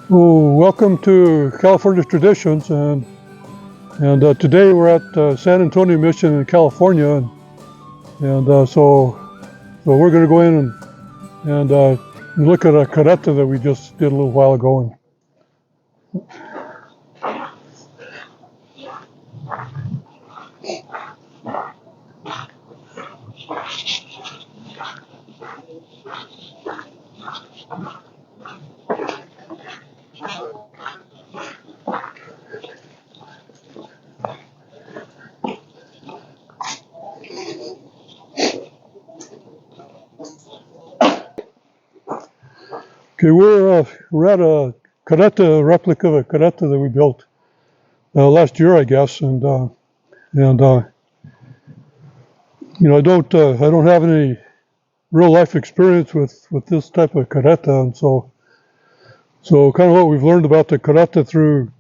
Oh, welcome to Californio Traditions, and today we're at San Antonio Mission in California, and so we're going to go in and look at a carreta that we just did a little while ago. Okay, we're at a carreta, replica of a carreta that we built last year, I guess, and I don't have any real life experience with this type of carreta, and so kind of what we've learned about the carreta through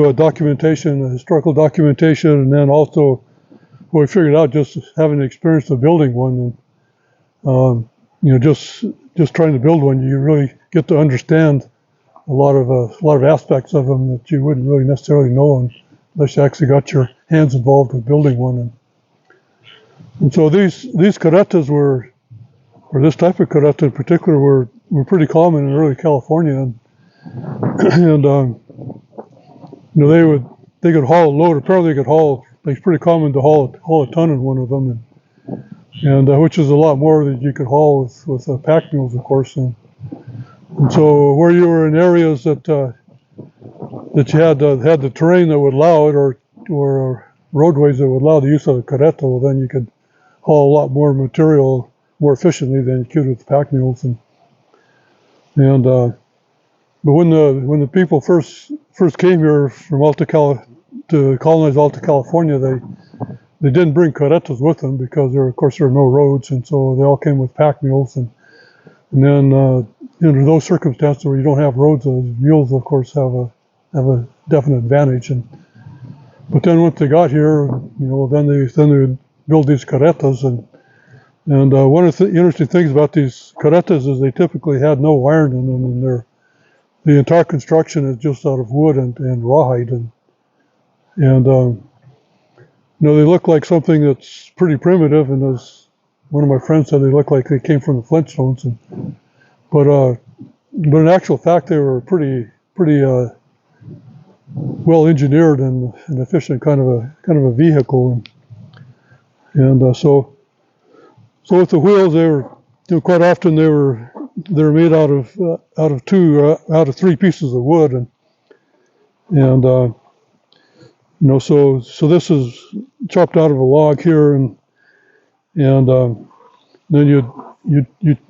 a documentation, a historical documentation, and then also what we figured out just having the experience of building one, and just trying to build one, you really get to understand a lot of aspects of them that you wouldn't really necessarily know unless you actually got your hands involved with building one. And so these carretas or this type of carreta in particular, were pretty common in early California, and they could haul a load. Apparently, they could haul. It's pretty common to haul a ton in one of them, and which is a lot more than you could haul with pack mules, of course. And so where you were in areas that you had the terrain that would allow it, or roadways that would allow the use of a carreta, well, then you could haul a lot more material more efficiently than you could with pack mules. But when the people first came here from to colonize Alta California, they didn't bring carretas with them because there are no roads, and so they all came with pack mules. And then under those circumstances where you don't have roads, mules of course have a definite advantage. But then once they got here, then they would build these carretas, and one of the interesting things about these carretas is they typically had no iron in them, and the entire construction is just out of wood and rawhide, and they look like something that's pretty primitive. And as one of my friends said, they look like they came from the Flintstones, but in actual fact, they were pretty well engineered and efficient kind of a vehicle, so with the wheels, they were quite often they're made out of three pieces of wood, and so this is chopped out of a log here, and then you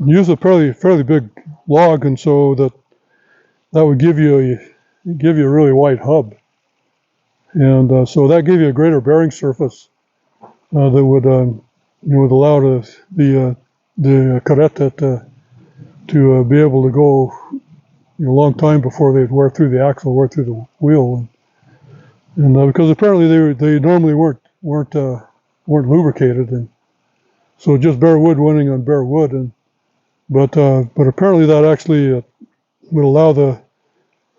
use a fairly big log, and so that would give you a really wide hub, and so that gave you a greater bearing surface that would allow the carreta to be able to go a long time before they'd wear through the axle, wear through the wheel, and because apparently they normally weren't lubricated, and so just bare wood running on bare wood, but apparently that actually would allow the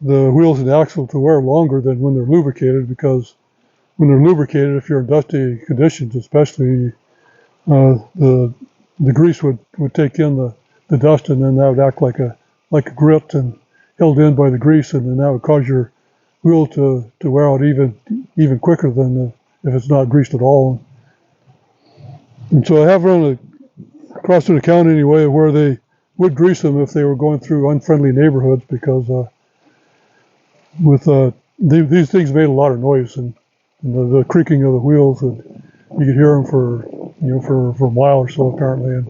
wheels and the axle to wear longer than when they're lubricated, because when they're lubricated, if you're in dusty conditions especially, the grease would take in the dust, and then that would act like a grit and held in by the grease, and then that would cause your wheel to wear out even quicker than if it's not greased at all. And so I have run across the county anyway where they would grease them if they were going through unfriendly neighborhoods, because these things made a lot of noise, and the creaking of the wheels, and you could hear them for a mile or so apparently,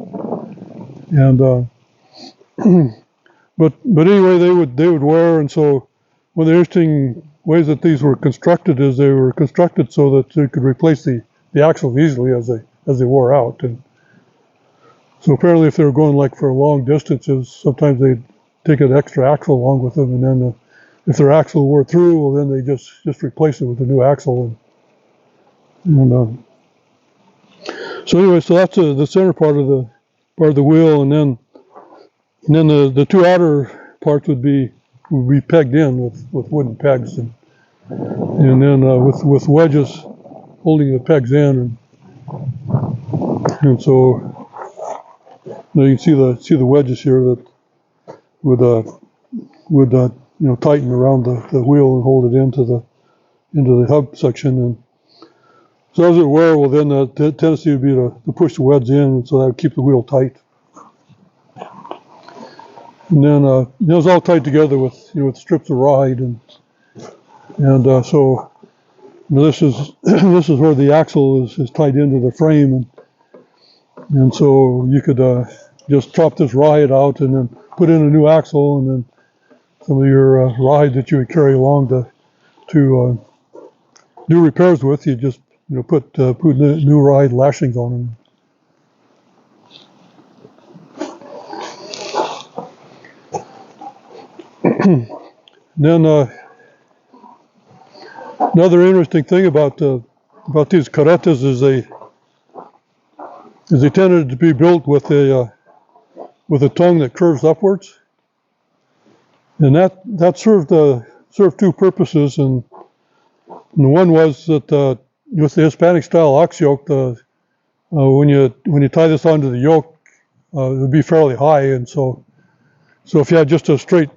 but anyway, they would wear. And so one of the interesting ways that these were constructed is they were constructed so that you could replace the axles easily as they wore out. And so apparently if they were going like for long distances, sometimes they'd take an extra axle along with them, and then if their axle wore through, well, then they just replace it with a new axle. So anyway, so that's the center part of the wheel, and then the two outer parts would be would be pegged in with wooden pegs, and then with wedges holding the pegs in, and so now you can see the wedges here that would tighten around the wheel and hold it into the hub section. And so as it were, well, then the tendency would be to push the wedge in, and so that would keep the wheel tight. And then it was all tied together with strips of rawhide, and so this is this is where the axle is tied into the frame, and so you could just chop this rawhide out and then put in a new axle, and then some of your rawhide that you would carry along to do repairs with, you just put new rawhide lashings on them. Then another interesting thing about these carretas is they tended to be built with a tongue that curves upwards, and that served two purposes. And one was that with the Hispanic style ox yoke, when you tie this onto the yoke, it would be fairly high, and so if you had just a straight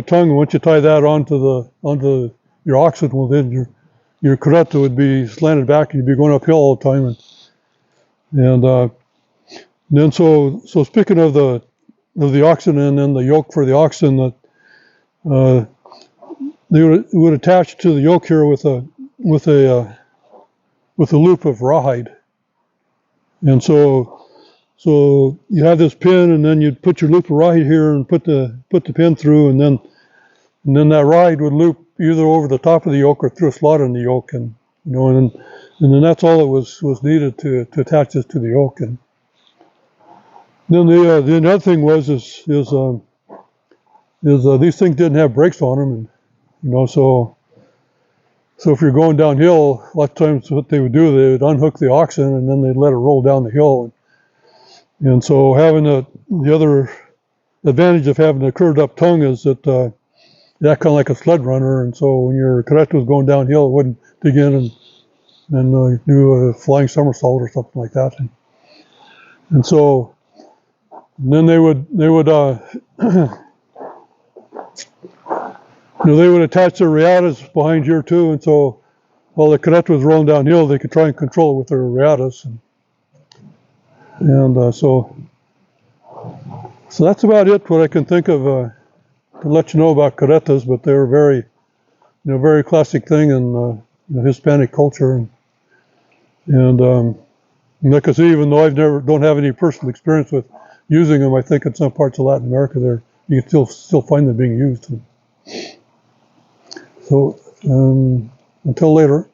tongue, and once you tie that onto your oxen, well, then your carreta would be slanted back, and you'd be going uphill all the time. And then so speaking of the oxen and then the yoke for the oxen, that they would attach to the yoke here with a loop of rawhide, and so you have this pin, and then you'd put your loop of rawhide here and put the pin through, and then that rawhide would loop either over the top of the yoke or through a slot in the yoke, and and then that's all that was needed to attach this to the yoke. And then the other thing was these things didn't have brakes on them, and so if you're going downhill, a lot of times what they would do, they would unhook the oxen and then they'd let it roll down the hill. And so having the other advantage of having a curved up tongue is that kind of like a sled runner, and so when your carreta was going downhill, it wouldn't dig in and do a flying somersault or something like that. And so then they would they would attach their riatas behind here too, and so while the carreta was rolling downhill, they could try and control it with their riatas. And so that's about it, what I can think of to let you know about carretas, but they're very classic thing in Hispanic culture. And like I say, even though don't have any personal experience with using them, I think in some parts of Latin America you can still find them being used. So until later.